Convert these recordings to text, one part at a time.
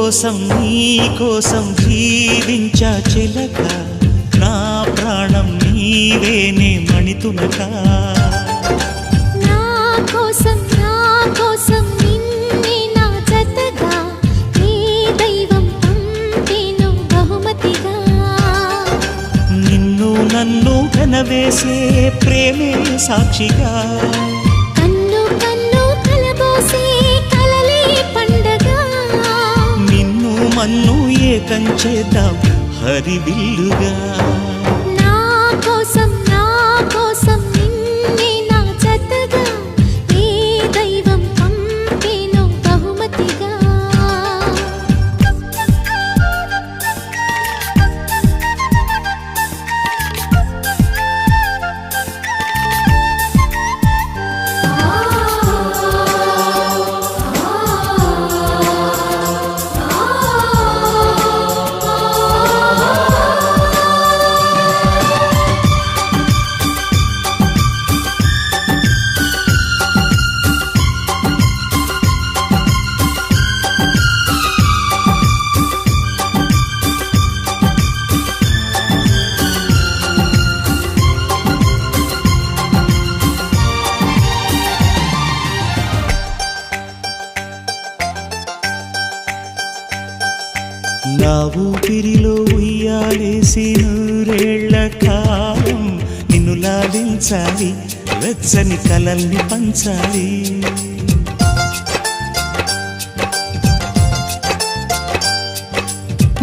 నీ కోసం జీవించా చిలక నా ప్రాణం నీవేనే మణితునక నా కోసం నిన్నే నా జతగా నీ దైవం పంపేను బహుమతిగా నిన్ను నన్ను కనవేసే ప్రేమే సాక్షిగా కన్ను కన్ను కలబోసే కలలే పండగ నిన్ను మన్ను ఏకం చేద్దాం హరివిల్లుగా నా కోసం నిన్నే నా జతగా ఏ దైవం పంపేను బహుమతిగా నా ఊపిరిలో ఉయ్యాలేసి నూరేళ్ల కాలం నిన్ను లాలించాలి వెచ్చని కలల్ని పంచాలి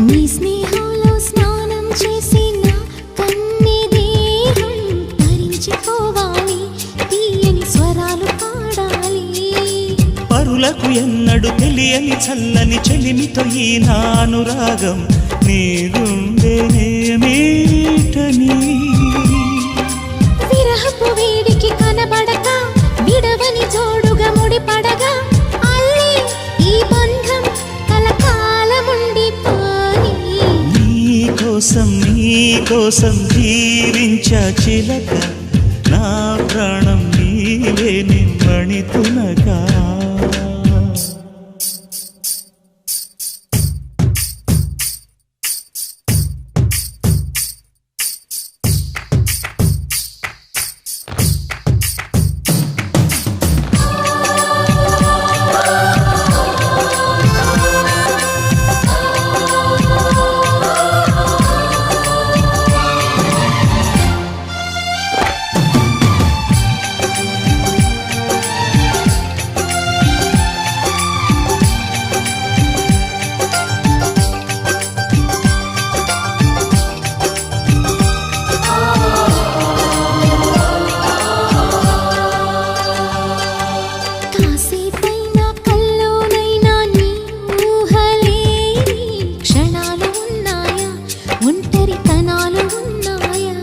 నీ స్నేహంలో స్నానం చేసి నా కన్ని దేహం తరించిపోవాలి తీయని స్వరాలు పాడాలి పరులకు ఎన్నడు తెలియని చల్లని చెలిమితో ఈ నా అనురాగం నీ గుండెనేమీటని విరహపు వేడికి కనబడక విడవని జోడుగా ముడిపడగా అల్లి ఈ బంధం కలకాలముండిపోని నీ కోసం జీవించా చిలక నా ప్రాణం నీవే నిమ్మణితునగా కాసేపైనా కల్లోనైనా నీ ఊహలేని క్షణాలు ఉన్నాయా ఒంటరితనాలు ఉన్నాయా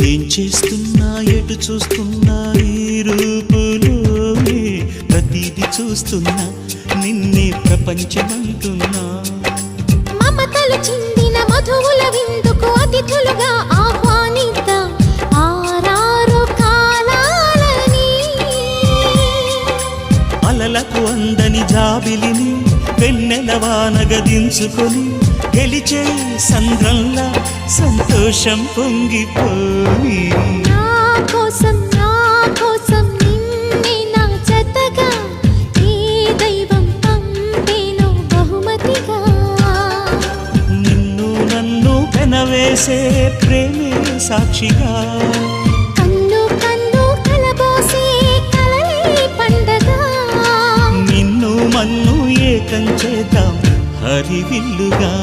ఏం చేస్తున్నా ఎటు చూస్తున్నా ఈ రూపులోనే ప్రతిదీ చూస్తున్నా నిన్నే ప్రపంచమంటున్నా మమతలు చిందిన మధువుల విందుకు అతిథులుగా ఆహ్వానిద్దాం ఆరారు కాలాలని అలలకు అందని జాబిలిని వెన్నెలవానగా దించుకొని గెలిచే సంద్రంలా సంతోషం పొంగిపోని నా కోసం నిన్నే నా జతగా ఏ దైవం పంపేను బహుమతిగా నిన్ను నన్ను పెనవేసే ప్రేమే సాక్షిగా కన్ను కన్ను కలబోసే కలలే పండగ నిన్ను మన్ను ఏకం చేద్దాం హరివిల్లుగా